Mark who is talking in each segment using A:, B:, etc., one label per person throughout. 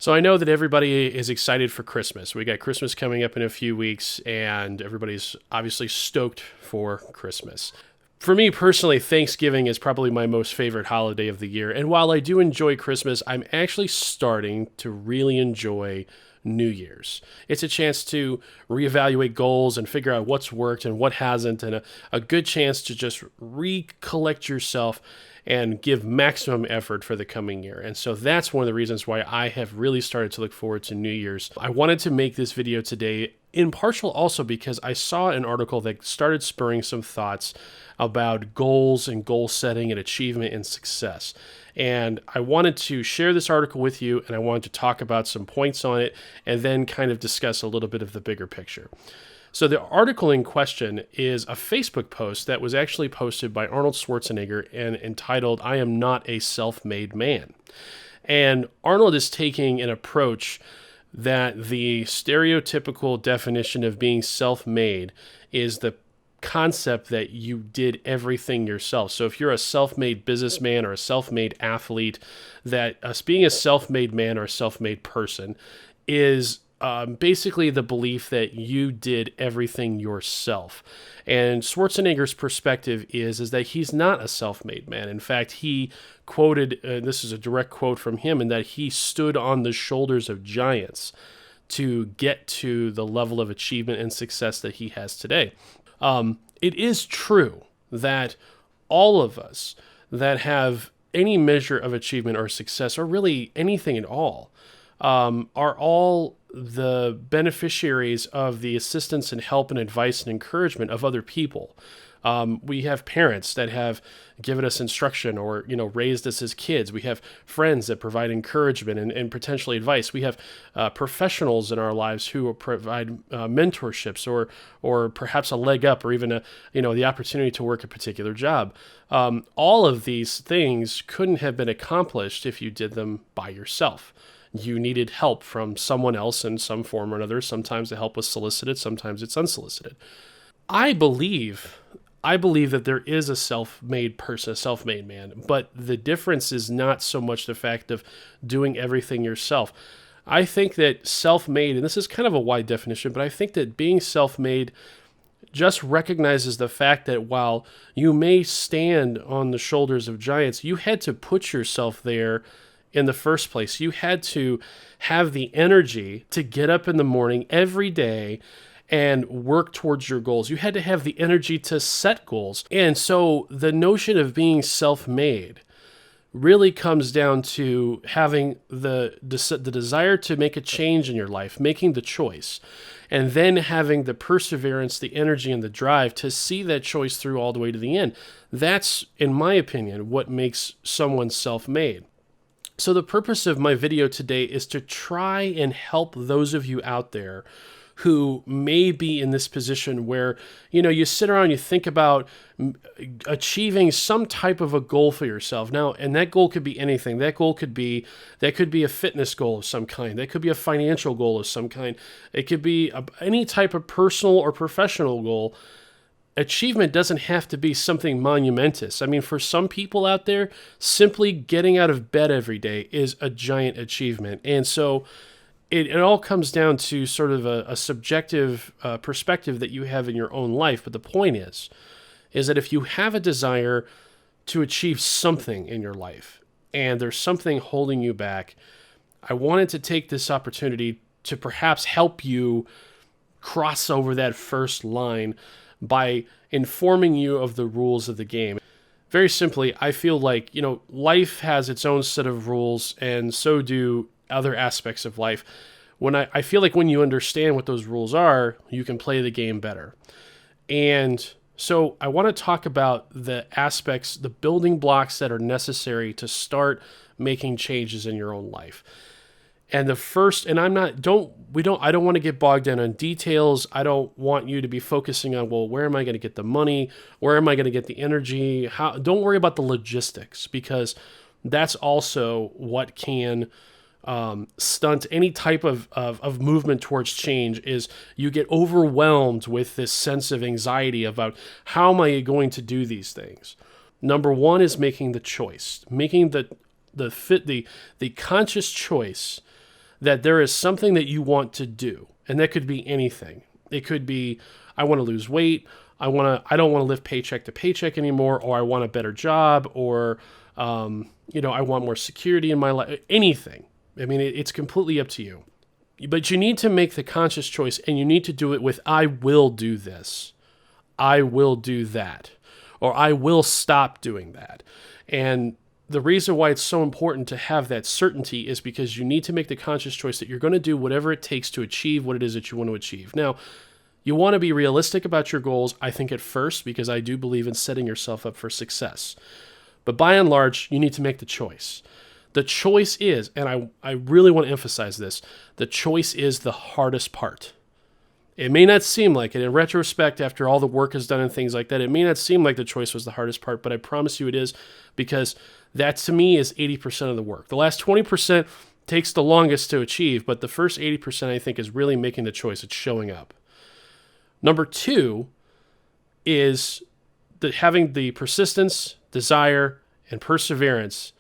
A: So I know that everybody is excited for Christmas. We got Christmas coming up in a few weeks, and everybody's obviously stoked for Christmas. For me personally, Thanksgiving is probably my most favorite holiday of the year. And while I do enjoy Christmas, I'm actually starting to really enjoy New Year's. It's a chance to reevaluate goals and figure out what's worked and what hasn't, and a good chance to just recollect yourself and give maximum effort for the coming year. And so that's one of the reasons why I have really started to look forward to New Year's. I wanted to make this video today in partial also because I saw an article that started spurring some thoughts about goals and goal setting and achievement and success. And I wanted to share this article with you, and I wanted to talk about some points on it and then kind of discuss a little bit of the bigger picture. So the article in question is a Facebook post that was actually posted by Arnold Schwarzenegger and entitled, "I am not a self-made man." And Arnold is taking an approach that the stereotypical definition of being self-made is the concept that you did everything yourself. So if you're a self-made businessman or a self-made athlete, that being a self-made man or a self-made person is basically the belief that you did everything yourself. And Schwarzenegger's perspective is that he's not a self-made man. In fact, he quoted, this is a direct quote from him, in that he stood on the shoulders of giants to get to the level of achievement and success that he has today. It is true that all of us that have any measure of achievement or success, or really anything at all, are all the beneficiaries of the assistance and help and advice and encouragement of other people. We have parents that have given us instruction or, raised us as kids. We have friends that provide encouragement and potentially advice. We have professionals in our lives who provide mentorships or perhaps a leg up or even the opportunity to work a particular job. All of these things couldn't have been accomplished if you did them by yourself. You needed help from someone else in some form or another. Sometimes the help was solicited, sometimes it's unsolicited. I believe that there is a self-made person, a self-made man, but the difference is not so much the fact of doing everything yourself. I think that self-made, and this is kind of a wide definition, but I think that being self-made just recognizes the fact that while you may stand on the shoulders of giants, you had to put yourself there in the first place. You had to have the energy to get up in the morning every day and work towards your goals. You had to have the energy to set goals. And so the notion of being self-made really comes down to having the desire to make a change in your life, making the choice, and then having the perseverance, the energy, and the drive to see that choice through all the way to the end. That's, in my opinion, what makes someone self-made. So the purpose of my video today is to try and help those of you out there who may be in this position where, you sit around, you think about achieving some type of a goal for yourself. Now, and that goal could be anything. That could be a fitness goal of some kind. That could be a financial goal of some kind. It could be any type of personal or professional goal. Achievement doesn't have to be something monumentous. I mean, for some people out there, simply getting out of bed every day is a giant achievement. And so it all comes down to sort of a subjective perspective that you have in your own life. But the point is that if you have a desire to achieve something in your life and there's something holding you back, I wanted to take this opportunity to perhaps help you cross over that first line by informing you of the rules of the game. Very simply, I feel like, life has its own set of rules, and so do other aspects of life. I feel like when you understand what those rules are, you can play the game better. And so I want to talk about the aspects, the building blocks that are necessary to start making changes in your own life. And the first, and I don't want to get bogged down on details. I don't want you to be focusing on, well, where am I going to get the money? Where am I going to get the energy? Don't worry about the logistics, because that's also what can stunt any type of movement towards change. Is you get overwhelmed with this sense of anxiety about how am I going to do these things. Number one is making the choice, making the conscious choice that there is something that you want to do. And that could be anything. It could be, I want to lose weight. I don't want to live paycheck to paycheck anymore, or I want a better job, or, I want more security in my life, anything. I mean, it's completely up to you. But you need to make the conscious choice, and you need to do it with, I will do this. I will do that. Or I will stop doing that. And the reason why it's so important to have that certainty is because you need to make the conscious choice that you're going to do whatever it takes to achieve what it is that you want to achieve. Now, you want to be realistic about your goals, I think, at first, because I do believe in setting yourself up for success. But by and large, you need to make the choice. The choice is, and I really want to emphasize this, the choice is the hardest part. It may not seem like it. In retrospect, after all the work is done and things like that, it may not seem like the choice was the hardest part, but I promise you it is, because that, to me, is 80% of the work. The last 20% takes the longest to achieve, but the first 80%, I think, is really making the choice. It's showing up. Number 2 is having the persistence, desire, and perseverance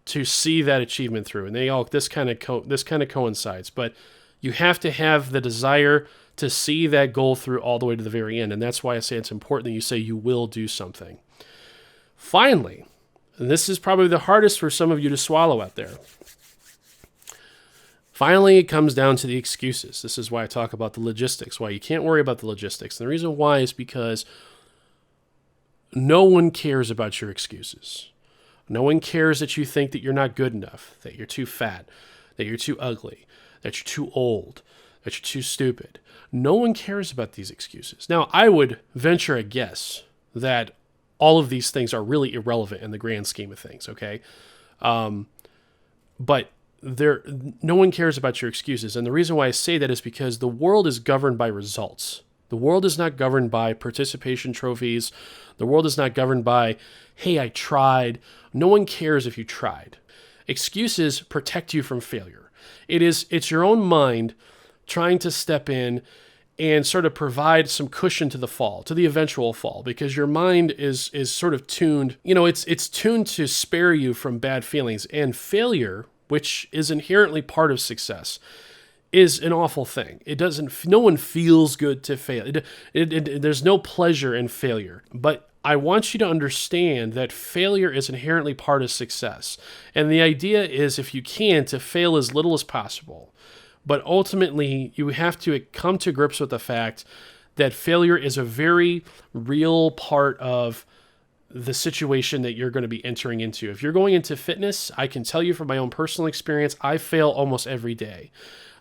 A: to see that achievement through. And this kind of coincides, but you have to have the desire to see that goal through all the way to the very end. And that's why I say it's important that you say you will do something. Finally, and this is probably the hardest for some of you to swallow out there. Finally, it comes down to the excuses. This is why I talk about the logistics, why you can't worry about the logistics. And the reason why is because no one cares about your excuses. No one cares that you think that you're not good enough, that you're too fat, that you're too ugly, that you're too old, that you're too stupid. No one cares about these excuses. Now, I would venture a guess that all of these things are really irrelevant in the grand scheme of things, okay? But no one cares about your excuses. And the reason why I say that is because the world is governed by results. The world is not governed by participation trophies. The world is not governed by, hey, I tried. No one cares if you tried. Excuses protect you from failure. It's your own mind trying to step in and sort of provide some cushion to the fall, to the eventual fall, because your mind is sort of tuned, it's tuned to spare you from bad feelings. And failure, which is inherently part of success, is an awful thing. No one feels good to fail. There's no pleasure in failure. But I want you to understand that failure is inherently part of success. And the idea is, if you can, to fail as little as possible. But ultimately, you have to come to grips with the fact that failure is a very real part of the situation that you're going to be entering into. If you're going into fitness, I can tell you from my own personal experience, I fail almost every day.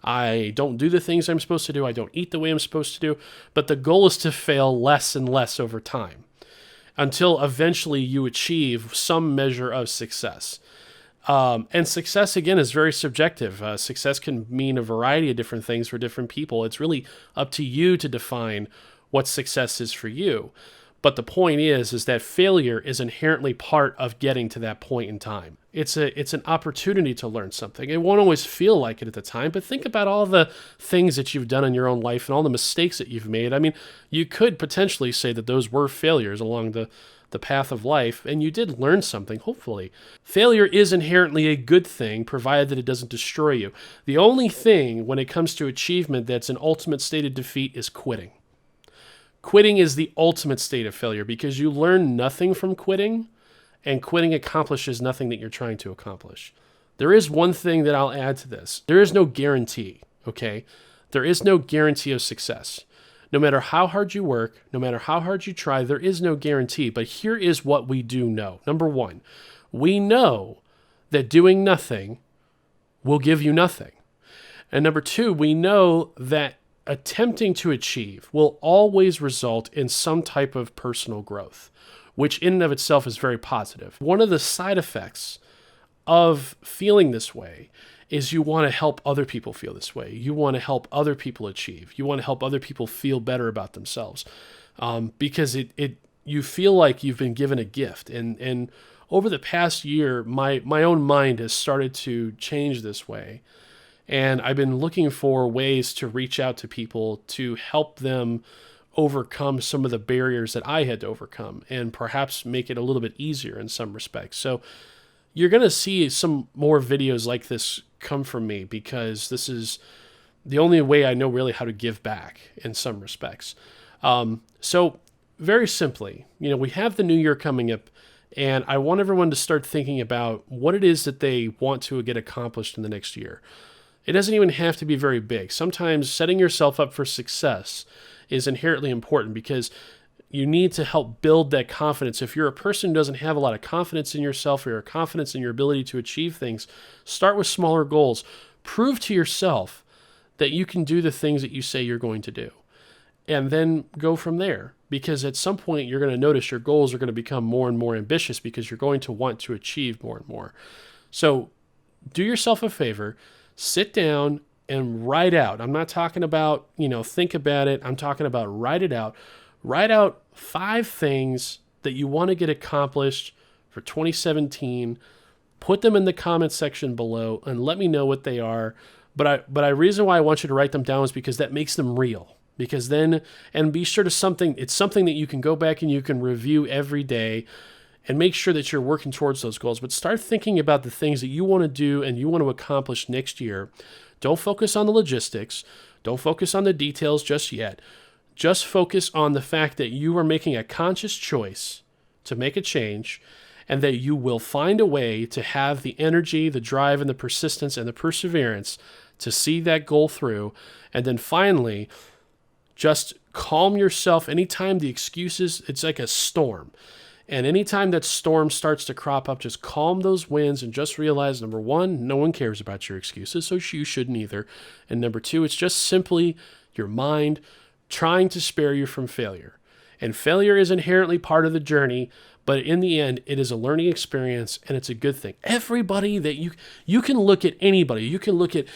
A: I don't do the things I'm supposed to do. I don't eat the way I'm supposed to do. But the goal is to fail less and less over time until eventually you achieve some measure of success. And success, again, is very subjective. Success can mean a variety of different things for different people. It's really up to you to define what success is for you. But the point is that failure is inherently part of getting to that point in time. It's an opportunity to learn something. It won't always feel like it at the time, but think about all the things that you've done in your own life and all the mistakes that you've made. I mean, you could potentially say that those were failures along the path of life, and you did learn something, hopefully. Failure is inherently a good thing, provided that it doesn't destroy you. The only thing when it comes to achievement that's an ultimate state of defeat is quitting. Quitting is the ultimate state of failure because you learn nothing from quitting, and quitting accomplishes nothing that you're trying to accomplish. There is one thing that I'll add to this. There is no guarantee, okay? There is no guarantee of success. No matter how hard you work, no matter how hard you try, there is no guarantee. But here is what we do know. Number one, we know that doing nothing will give you nothing. And number two, we know that attempting to achieve will always result in some type of personal growth, which in and of itself is very positive. One of the side effects of feeling this way is you want to help other people feel this way. You want to help other people achieve. You want to help other people feel better about themselves, because you feel like you've been given a gift. And over the past year, my own mind has started to change this way. And I've been looking for ways to reach out to people to help them overcome some of the barriers that I had to overcome and perhaps make it a little bit easier in some respects. So you're going to see some more videos like this come from me, because this is the only way I know really how to give back in some respects. So very simply, we have the new year coming up, and I want everyone to start thinking about what it is that they want to get accomplished in the next year. It doesn't even have to be very big. Sometimes setting yourself up for success is inherently important, because you need to help build that confidence. If you're a person who doesn't have a lot of confidence in yourself or confidence in your ability to achieve things, start with smaller goals. Prove to yourself that you can do the things that you say you're going to do, and then go from there. Because at some point you're going to notice your goals are going to become more and more ambitious, because you're going to want to achieve more and more. So do yourself a favor, sit down and write out. I'm not talking about, think about it. I'm talking about write it out. Write out 5 things that you want to get accomplished for 2017. Put them in the comment section below and let me know what they are. But I reason why I want you to write them down is because that makes them real. Because then, and be sure to it's something that you can go back and you can review every day and make sure that you're working towards those goals. But start thinking about the things that you want to do and you want to accomplish next year. Don't focus on the logistics. Don't focus on the details just yet. Just focus on the fact that you are making a conscious choice to make a change, and that you will find a way to have the energy, the drive, and the persistence and the perseverance to see that goal through. And then finally, just calm yourself. Anytime the excuses, it's like a storm. And anytime that storm starts to crop up, just calm those winds and just realize, number one, no one cares about your excuses, so you shouldn't either. And number two, it's just simply your mind trying to spare you from failure. And failure is inherently part of the journey, but in the end, it is a learning experience, and it's a good thing. Everybody that you can look at anybody, you can look at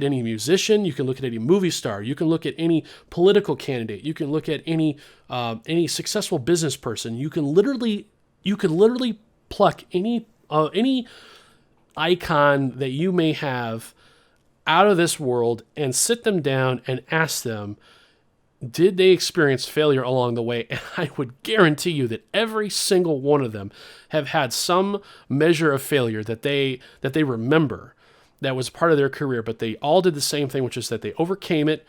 A: any musician, you can look at any movie star, you can look at any political candidate, you can look at any successful business person. You can literally pluck any icon that you may have out of this world and sit them down and ask them, did they experience failure along the way? And I would guarantee you that every single one of them have had some measure of failure that they remember that was part of their career, but they all did the same thing, which is that they overcame it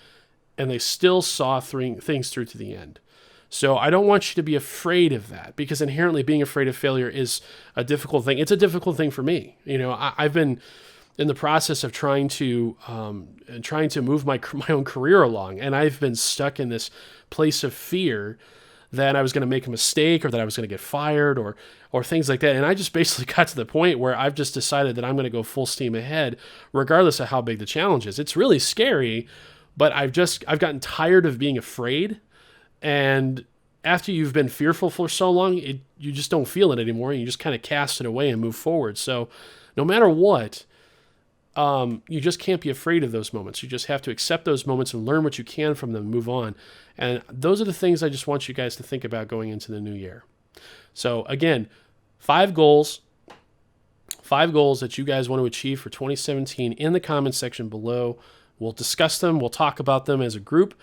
A: and they still saw things through to the end. So I don't want you to be afraid of that, because inherently being afraid of failure is a difficult thing. It's a difficult thing for me. I've been in the process of trying to move my own career along, and I've been stuck in this place of fear that I was going to make a mistake, or that I was going to get fired, or things like that. And I just basically got to the point where I've just decided that I'm going to go full steam ahead, regardless of how big the challenge is. It's really scary, but I've gotten tired of being afraid. And after you've been fearful for so long, you just don't feel it anymore, and you just kind of cast it away and move forward. So no matter what, you just can't be afraid of those moments. You just have to accept those moments and learn what you can from them and move on. And those are the things I just want you guys to think about going into the new year. So again, 5 goals that you guys want to achieve for 2017 in the comments section below. We'll discuss them. We'll talk about them as a group.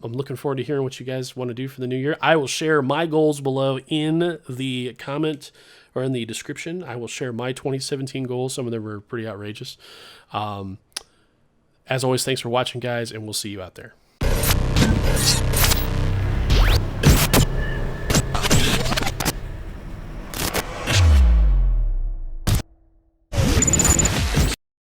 A: I'm looking forward to hearing what you guys want to do for the new year. I will share my goals below in the comment or in the description. I will share my 2017 goals. Some of them were pretty outrageous. As always, thanks for watching, guys, and we'll see you out there.